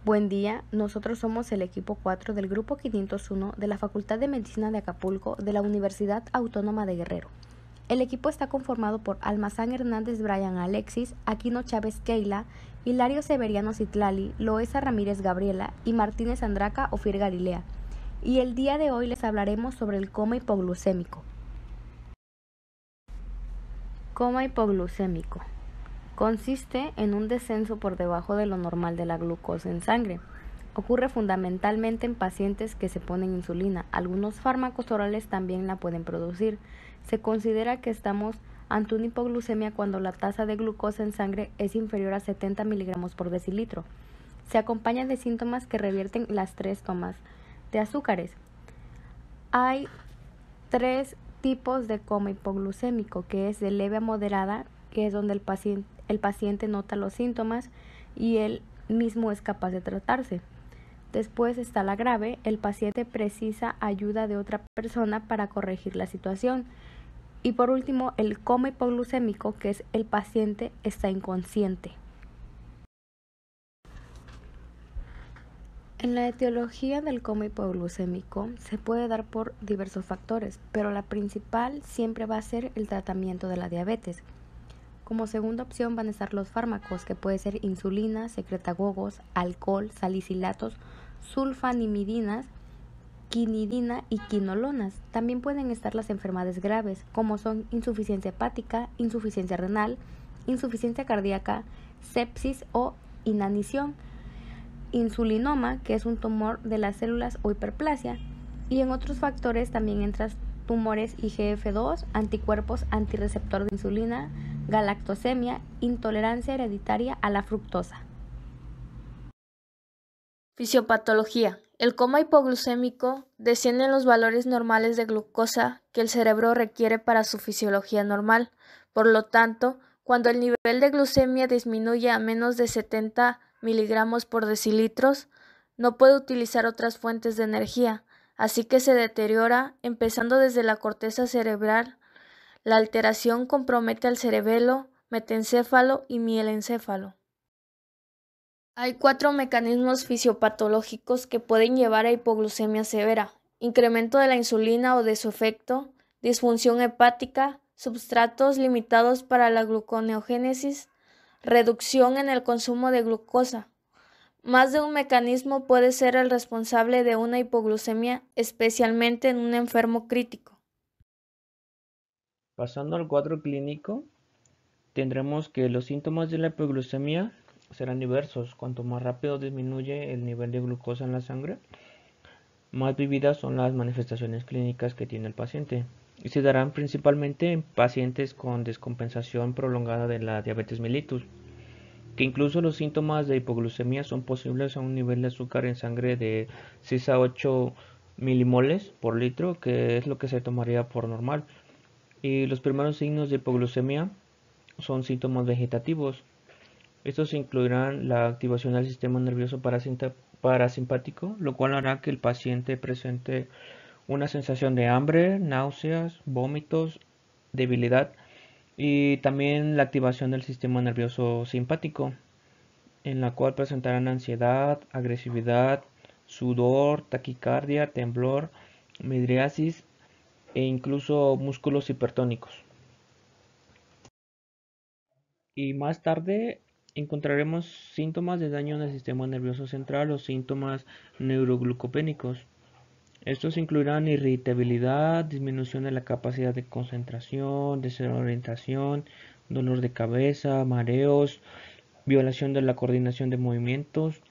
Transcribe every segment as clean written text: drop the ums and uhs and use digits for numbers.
Buen día, nosotros somos el equipo 4 del grupo 501 de la Facultad de Medicina de Acapulco de la Universidad Autónoma de Guerrero. El equipo está conformado por Almazán Hernández Brian Alexis, Aquino Chávez Keila, Hilario Severiano Citlali, Loesa Ramírez Gabriela y Martínez Andraca Ofir Galilea. Y el día de hoy les hablaremos sobre el coma hipoglucémico. Coma hipoglucémico. Consiste en un descenso por debajo de lo normal de la glucosa en sangre. Ocurre fundamentalmente en pacientes que se ponen insulina. Algunos fármacos orales también la pueden producir. Se considera que estamos ante una hipoglucemia cuando la tasa de glucosa en sangre es inferior a 70 miligramos por decilitro. Se acompaña de síntomas que revierten las 3 tomas de azúcares. Hay 3 tipos de coma hipoglucémico, que es de leve a moderada, que es donde el paciente nota los síntomas y él mismo es capaz de tratarse. Después está la grave, el paciente precisa ayuda de otra persona para corregir la situación. Y por último, el coma hipoglucémico, que es el paciente está inconsciente. En la etiología del coma hipoglucémico se puede dar por diversos factores, pero la principal siempre va a ser el tratamiento de la diabetes. Como segunda opción van a estar los fármacos, que puede ser insulina, secretagogos, alcohol, salicilatos, sulfanimidinas, quinidina y quinolonas. También pueden estar las enfermedades graves, como son insuficiencia hepática, insuficiencia renal, insuficiencia cardíaca, sepsis o inanición, insulinoma, que es un tumor de las células o hiperplasia, y en otros factores también entran tumores IGF-2, anticuerpos antirreceptor de insulina, galactosemia, intolerancia hereditaria a la fructosa. Fisiopatología. El coma hipoglucémico desciende en los valores normales de glucosa que el cerebro requiere para su fisiología normal. Por lo tanto, cuando el nivel de glucemia disminuye a menos de 70 miligramos por decilitros, no puede utilizar otras fuentes de energía, así que se deteriora, empezando desde la corteza cerebral. La alteración compromete al cerebelo, metencéfalo y mielencéfalo. Hay 4 mecanismos fisiopatológicos que pueden llevar a hipoglucemia severa: incremento de la insulina o de su efecto, disfunción hepática, substratos limitados para la gluconeogénesis, reducción en el consumo de glucosa. Más de un mecanismo puede ser el responsable de una hipoglucemia, especialmente en un enfermo crítico. Pasando al cuadro clínico, tendremos que los síntomas de la hipoglucemia serán diversos. Cuanto más rápido disminuye el nivel de glucosa en la sangre, más vividas son las manifestaciones clínicas que tiene el paciente, y se darán principalmente en pacientes con descompensación prolongada de la diabetes mellitus, que incluso los síntomas de hipoglucemia son posibles a un nivel de azúcar en sangre de 6 a 8 milimoles por litro, que es lo que se tomaría por normal. Y los primeros signos de hipoglucemia son síntomas vegetativos. Estos incluirán la activación del sistema nervioso parasimpático, lo cual hará que el paciente presente una sensación de hambre, náuseas, vómitos, debilidad, y también la activación del sistema nervioso simpático, en la cual presentarán ansiedad, agresividad, sudor, taquicardia, temblor, midriasis e incluso músculos hipertónicos. Y más tarde encontraremos síntomas de daño en el sistema nervioso central o síntomas neuroglucopénicos. Estos incluirán irritabilidad, disminución de la capacidad de concentración, desorientación, dolor de cabeza, mareos, violación de la coordinación de movimientos,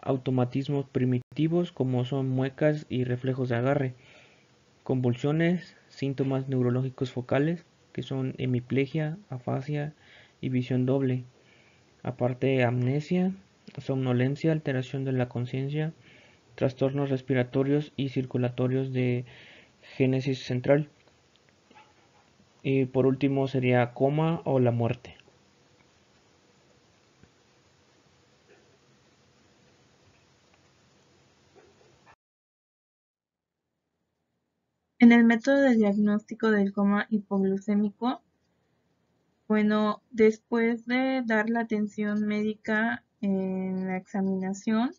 automatismos primitivos como son muecas y reflejos de agarre, convulsiones, síntomas neurológicos focales que son hemiplegia, afasia y visión doble. Aparte, amnesia, somnolencia, alteración de la conciencia, trastornos respiratorios y circulatorios de génesis central. Y por último sería coma o la muerte. En el método de diagnóstico del coma hipoglucémico, después de dar la atención médica En la examinación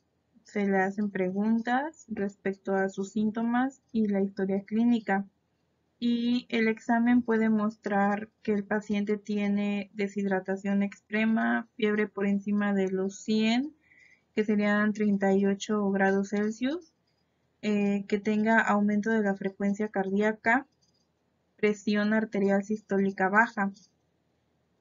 se le hacen preguntas respecto a sus síntomas y la historia clínica. Y el examen puede mostrar que el paciente tiene deshidratación extrema, fiebre por encima de los 100, que serían 38 grados Celsius, que tenga aumento de la frecuencia cardíaca, presión arterial sistólica baja.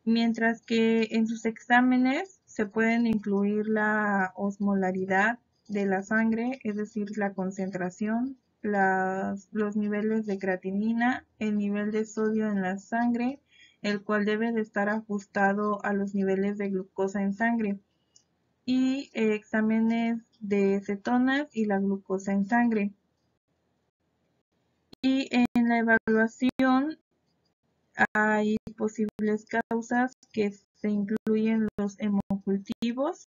Mientras que en sus exámenes se pueden incluir la osmolaridad de la sangre, es decir, la concentración, los niveles de creatinina, el nivel de sodio en la sangre, el cual debe de estar ajustado a los niveles de glucosa en sangre, y exámenes de cetonas y la glucosa en sangre. Y en la evaluación hay posibles causas que se incluyen los hemocultivos,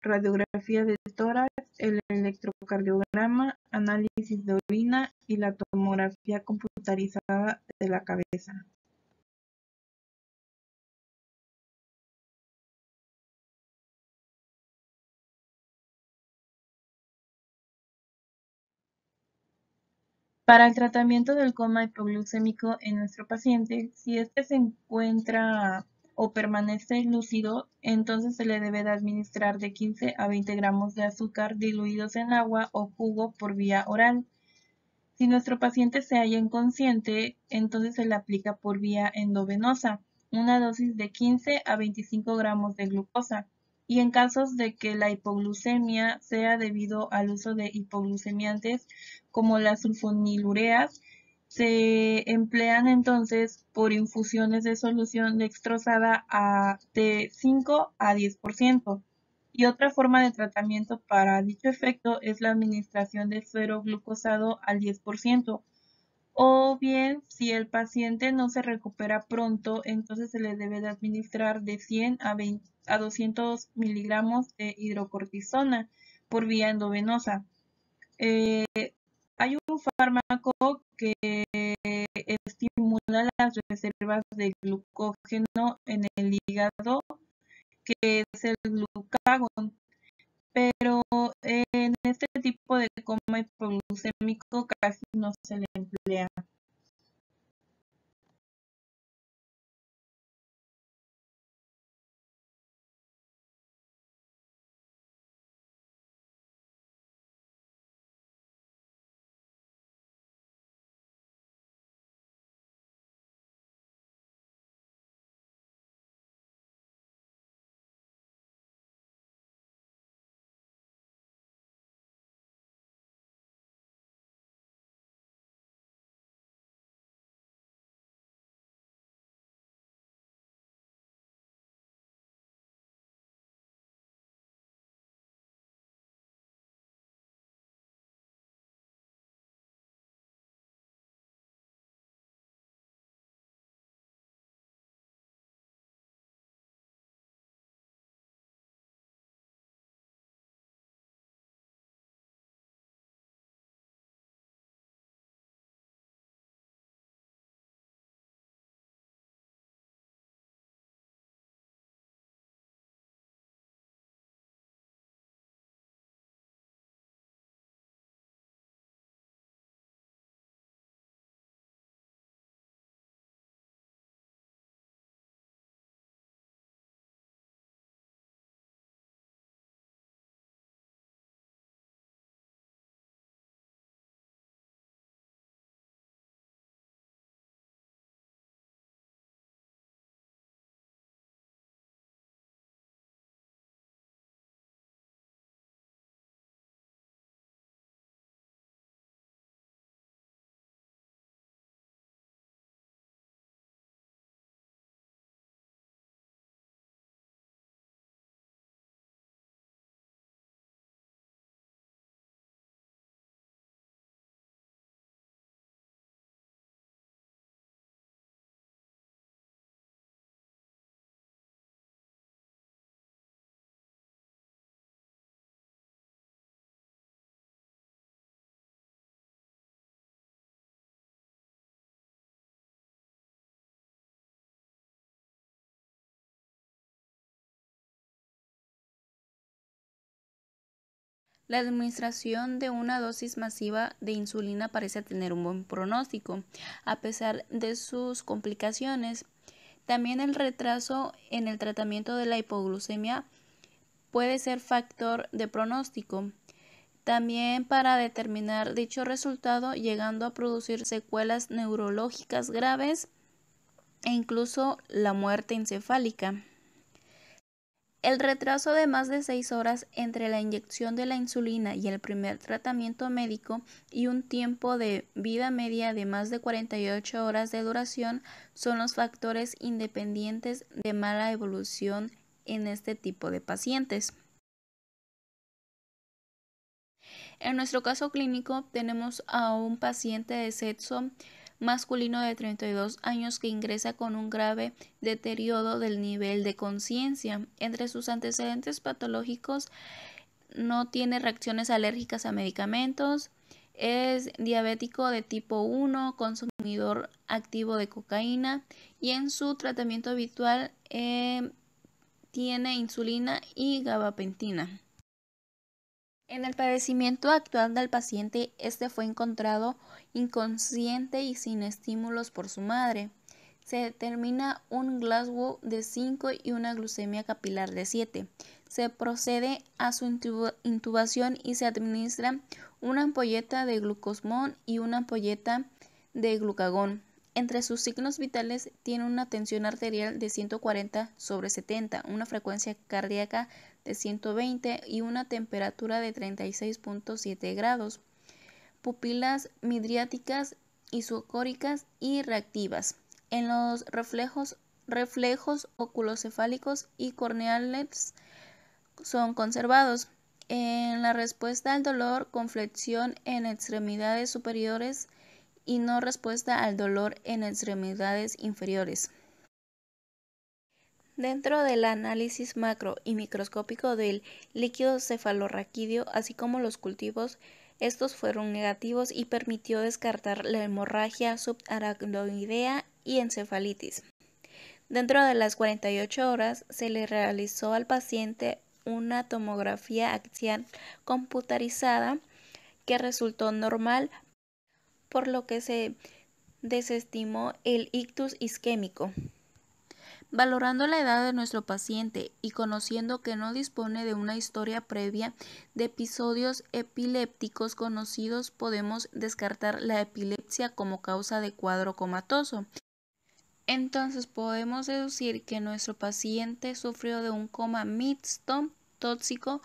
radiografía de tórax, el electrocardiograma, análisis de orina y la tomografía computarizada de la cabeza. Para el tratamiento del coma hipoglucémico en nuestro paciente, si éste se encuentra o permanece lúcido, entonces se le debe de administrar de 15 a 20 gramos de azúcar diluidos en agua o jugo por vía oral. Si nuestro paciente se halla inconsciente, entonces se le aplica por vía endovenosa una dosis de 15 a 25 gramos de glucosa. Y en casos de que la hipoglucemia sea debido al uso de hipoglucemiantes como las sulfonilureas, se emplean entonces por infusiones de solución dextrosada de 5 a 10%. Y otra forma de tratamiento para dicho efecto es la administración de suero glucosado al 10%. O bien, si el paciente no se recupera pronto, entonces se le debe de administrar de 100 a 200 miligramos de hidrocortisona por vía endovenosa. Hay un fármaco que estimula las reservas de glucógeno en el hígado, que es el glucagón, pero en este tipo de coma hipoglucémico casi no se le emplea. La administración de una dosis masiva de insulina parece tener un buen pronóstico, a pesar de sus complicaciones. También el retraso en el tratamiento de la hipoglucemia puede ser factor de pronóstico, también para determinar dicho resultado, llegando a producir secuelas neurológicas graves e incluso la muerte encefálica. El retraso de más de 6 horas entre la inyección de la insulina y el primer tratamiento médico y un tiempo de vida media de más de 48 horas de duración son los factores independientes de mala evolución en este tipo de pacientes. En nuestro caso clínico tenemos a un paciente de sexo masculino de 32 años que ingresa con un grave deterioro del nivel de conciencia. Entre sus antecedentes patológicos no tiene reacciones alérgicas a medicamentos, es diabético de tipo 1, consumidor activo de cocaína y en su tratamiento habitual tiene insulina y gabapentina. En el padecimiento actual del paciente, este fue encontrado inconsciente y sin estímulos por su madre. Se determina un Glasgow de 5 y una glucemia capilar de 7. Se procede a su intubación y se administra una ampolleta de glucosmón y una ampolleta de glucagón. Entre sus signos vitales tiene una tensión arterial de 140/70, una frecuencia cardíaca de 120 y una temperatura de 36.7 grados, pupilas midriáticas, isocóricas y reactivas. En los reflejos oculocefálicos y corneales son conservados. En la respuesta al dolor con flexión en extremidades superiores y no respuesta al dolor en extremidades inferiores. Dentro del análisis macro y microscópico del líquido cefalorraquídeo, así como los cultivos, estos fueron negativos y permitió descartar la hemorragia subaracnoidea y encefalitis. Dentro de las 48 horas se le realizó al paciente una tomografía axial computarizada que resultó normal, por lo que se desestimó el ictus isquémico. Valorando la edad de nuestro paciente y conociendo que no dispone de una historia previa de episodios epilépticos conocidos, podemos descartar la epilepsia como causa de cuadro comatoso. Entonces podemos deducir que nuestro paciente sufrió de un coma mixto, tóxico,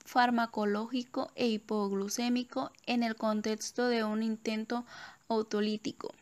farmacológico e hipoglucémico en el contexto de un intento autolítico.